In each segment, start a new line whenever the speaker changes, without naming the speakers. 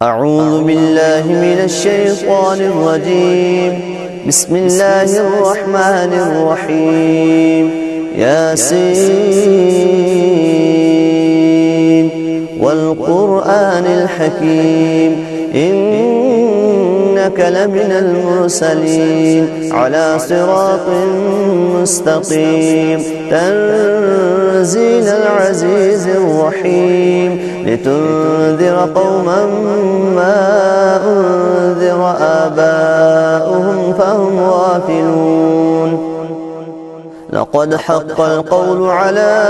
أعوذ بالله من الشيطان الرجيم. بسم الله الرحمن الرحيم. ياسين والقرآن الحكيم إنك لمن المرسلين على صراط مستقيم تنزيل العزيز الرحيم لتنذر قوما ما أنذر آباؤهم فهم غافلون. لقد حق القول على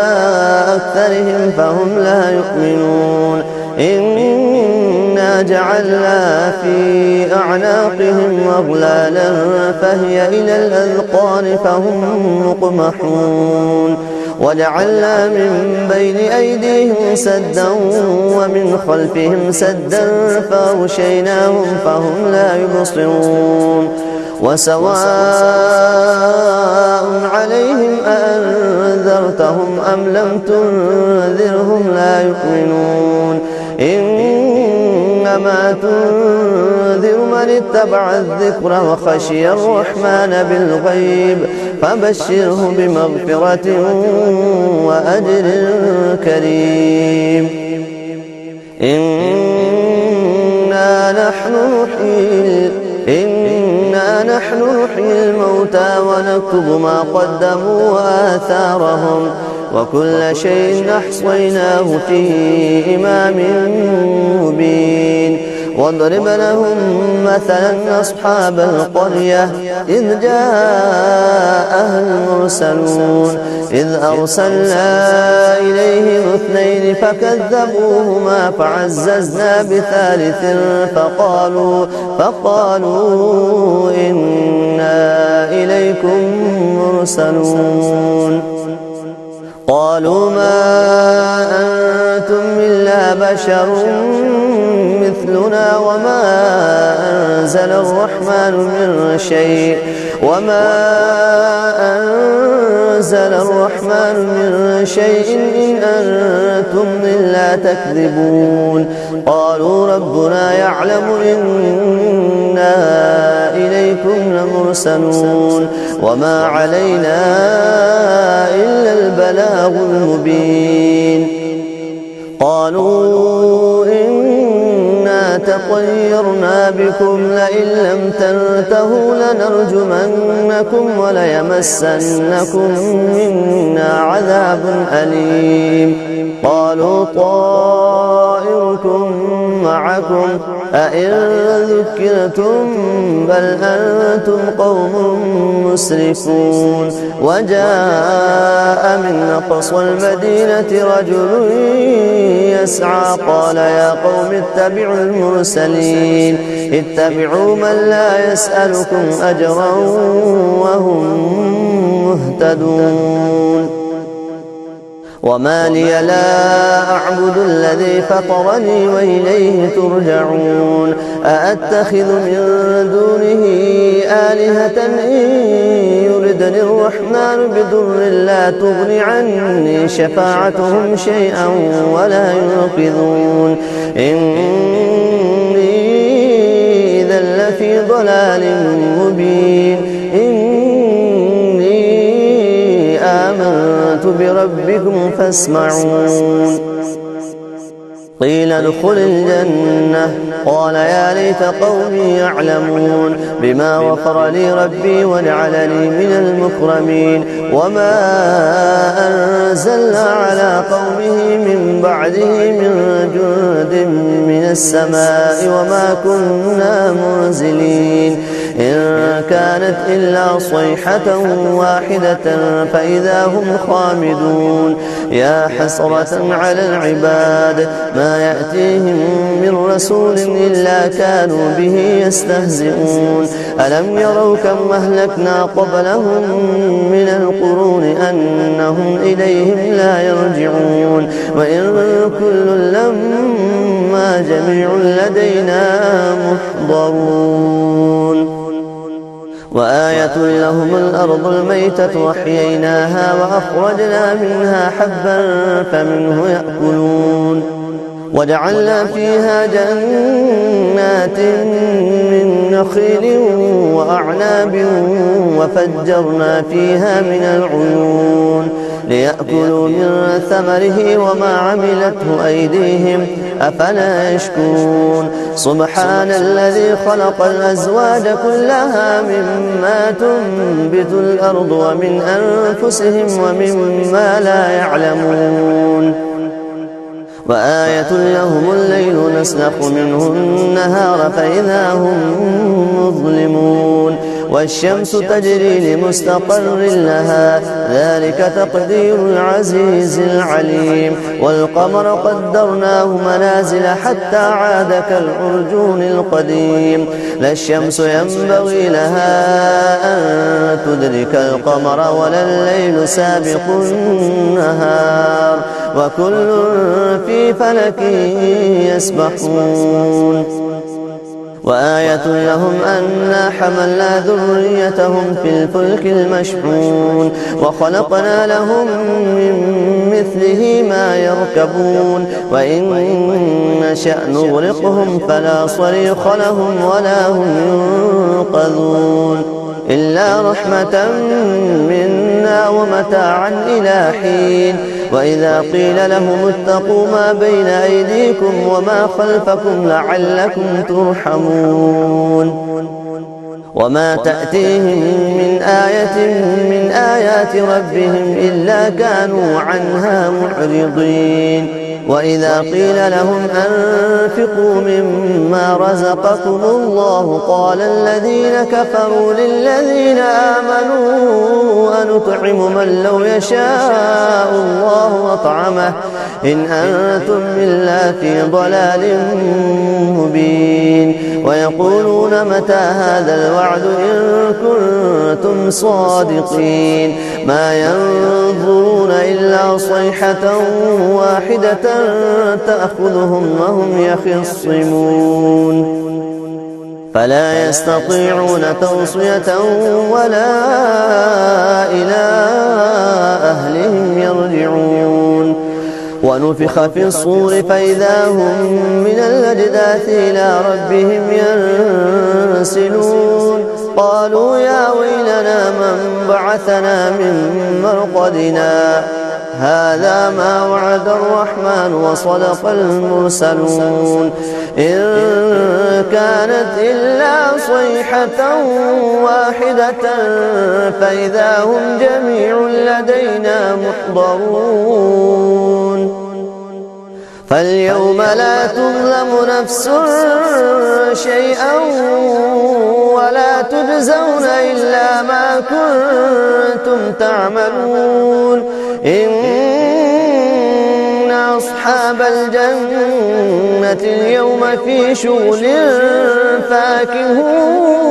أكثرهم فهم لا يؤمنون. إنا جعلنا في أعناقهم أغلالا فهي إلى الأذقان فهم مقمحون. وجعلنا من بين أيديهم سدا ومن خلفهم سدا فأغشيناهم فهم لا يبصرون. وسواء عليهم أأنذرتهم أم لم تنذرهم لا يؤمنون. إنما تنذر من اتبع الذكر وخشي الرحمن بالغيب فبشره بمغفرة وأجر كريم. إنا نحن نحيي الموتى ونكتب ما قدموا وآثارهم وكل شيء أحصيناه في إمام مبين. واضرب لهم مثلا أصحاب القرية إذ جاءها المرسلون إذ أرسلنا إليهم اثنين فكذبوهما فعززنا بثالث فقالوا إنا إليكم مرسلون. قالوا ما أنتم إلا بشر مثلنا وما أنزل الرحمن من شيء إن أنتم إلا تكذبون. قالوا ربنا يعلم إنا إليكم لمرسلون وما علينا إلا البلاغ المبين. قالوا إنا تطيرنا بكم لئن لم تنتهوا لنرجمنكم وليمسنكم منا عذاب أليم. قالوا طائركم معكم أئن ذكرتم بل أنتم قوم مسرفون. وجاء من أقصى المدينة رجل يسعى قال يا قوم اتبعوا المرسلين اتبعوا من لا يسألكم أجرا وهم مهتدون. وما لي لا أعبد الذي فطرني وإليه ترجعون. أأتخذ من دونه آلهة إن يردني الرحمن بضر لا تغن عني شفاعتهم شيئا ولا ينقذون. إني إذا لفي ضلال مبين. آمنت بربكم فاسمعون. قيل ادخل الجنة قال يا ليت قومي يعلمون بما غفر لي ربي وجعلني من المكرمين. وما أنزلنا على قومه من بعده من جند من السماء وما كنا منزلين. إن كانت إلا صيحة واحدة فإذا هم خامدون. يا حسرة على العباد ما يأتيهم من رسول إلا كانوا به يستهزئون. ألم يروا كم أهلكنا قبلهم من القرون أنهم إليهم لا يرجعون. وإن كل لما جميع لدينا محضرون. وآية لهم الأرض الميتة وأحييناها وأخرجنا منها حبا فمنه يأكلون وجعلنا فيها جنات من نخيل وأعناب وفجرنا فيها من العيون ليأكلوا من ثمره وما عملته أيديهم أفلا يشكرون سبحان الذي خلق الأزواج كلها مما تنبت الأرض ومن أنفسهم ومما لا يعلمون وآية لهم الليل نسلخ منه النهار فإذا هم مظلمون والشمس تجري لمستقر لها ذلك تقدير العزيز العليم والقمر قدرناه منازل حتى عاد كالعرجون القديم لا الشمس ينبغي لها أن تدرك القمر ولا الليل سابق النهار وكل في فلك يسبحون وآية لهم أنا حملنا ذريتهم في الفلك المشحون وخلقنا لهم من مثله ما يركبون وإن نشأ نغرقهم فلا صريخ لهم ولا هم ينقذون إلا رحمة منا ومتاعا إلى حين وإذا قيل لهم اتقوا ما بين أيديكم وما خلفكم لعلكم ترحمون وما تأتيهم من آية من آيات ربهم إلا كانوا عنها معرضين وإذا قيل لهم أنفقوا مما رزقكم الله قال الذين كفروا للذين آمنوا أنطعم من لو يشاء الله أطعمه إن أنتم إلا في ضلال مبين ويقولون متى هذا الوعد إن كنتم صادقين ما ينظرون إلا صيحة واحدة تأخذهم وهم يخصمون فلا يستطيعون توصية ولا إلى أهلهم يرجعون ونفخ في الصور فإذا هم من الأجداث إلى ربهم ينسلون قالوا يا ويلنا من بعثنا من مرقدنا هذا ما وعد الرحمن وصدق المرسلون إن كانت إلا صيحة واحدة فإذا هم جميع لدينا محضرون فاليوم لا تظلم نفس شيئا ولا تجزون إلا ما كنتم تعملون إن أصحاب الجنة اليوم في شغل فاكهون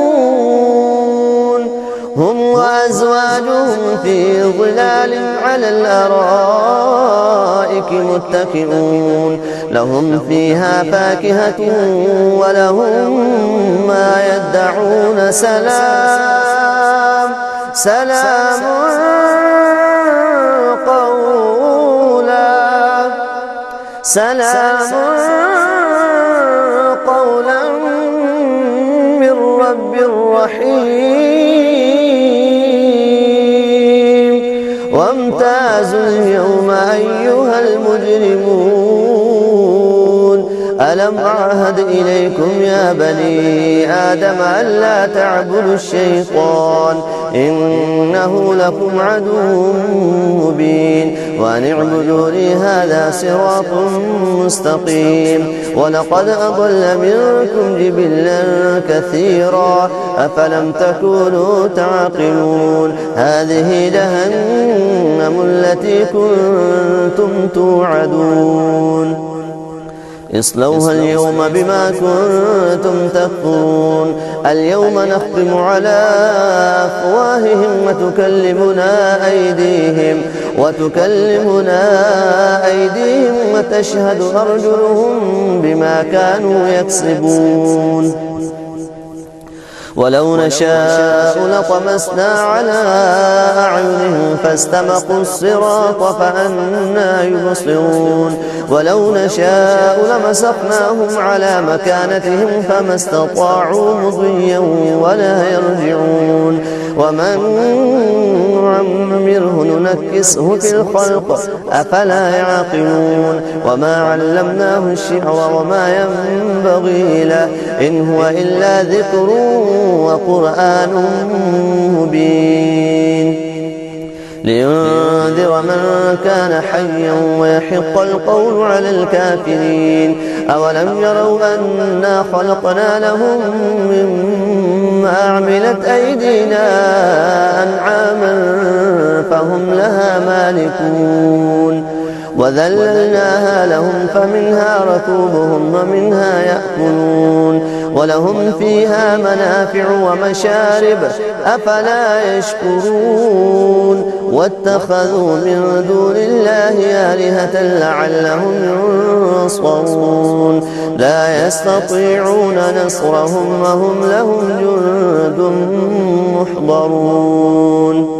هم وأزواجهم في ظلال على الأرائك متكئون لهم فيها فاكهة ولهم ما يدعون سلام سلام قولا من رب رحيم وامتازوا اليوم أيها المجرمون ألم أعهد إليكم يا بني آدم ألا تعبدوا الشيطان إنه لكم عدو مبين وأن اعبدوني هذا صراط مستقيم ولقد أضل منكم جبلا كثيرا أفلم تكونوا تعقلون هذه جهنم التي كنتم توعدون اصلوها اليوم بما كنتم تكفرون اليوم نختم على أفواههم وتكلمنا أيديهم وتشهد أرجلهم بما كانوا يكسبون ولو نشاء لطمسنا على أعينهم فاستبقوا الصراط فأنى يبصرون ولو نشاء لمسخناهم على مكانتهم فما استطاعوا مضيا ولا يرجعون ومن نعمره ننكسه في الخلق أفلا يعقلون وما علمناه الشعر وما ينبغي له إن هو إلا ذكر وقرآن مبين لينذر من كان حيا ويحق القول على الكافرين أولم يروا أنا خلقنا لهم مما عملت أيدينا أنعاما فهم لها مالكون وذللناها لهم فمنها ركوبهم ومنها يأكلون ولهم فيها منافع ومشارب أفلا يشكرون واتخذوا من دون الله آلهة لعلهم ينصرون لا يستطيعون نصرهم وهم لهم جند محضرون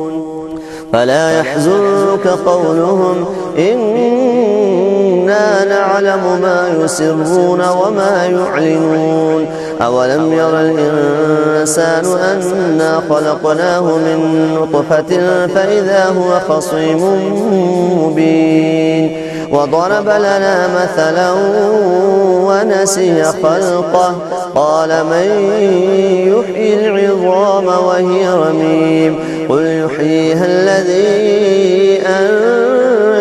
فلا يحزنك قولهم إنا نعلم ما يسرون وما يعلنون أولم ير الإنسان أنا خلقناه من نطفة فإذا هو خصيم مبين وضرب لنا مثلا ونسي خلقه قال من يحيي العظام وهي رميم قل يحييها الذي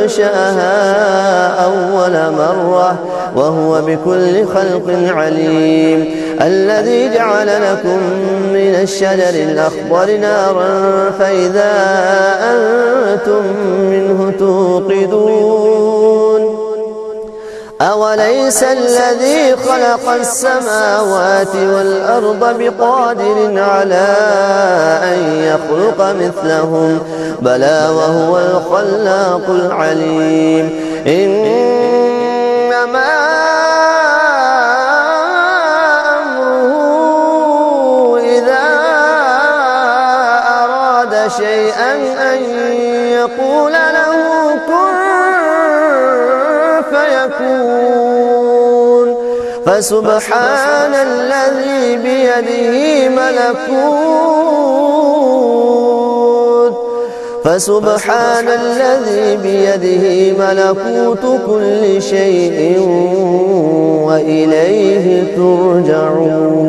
أنشأها أول مرة وهو بكل خلق عليم الذي جعل لكم من الشجر الأخضر نارا فإذا أنتم منه توقدون أوليس الذي خلق السماوات والأرض بقادر على أن يخلق مثلهم بلى وهو الخلاق العليم إنما أمره إذا أراد شيئا أن يقول له كن فيكون فسبحان الذي بيده ملكوت كل شيء وإليه ترجعون.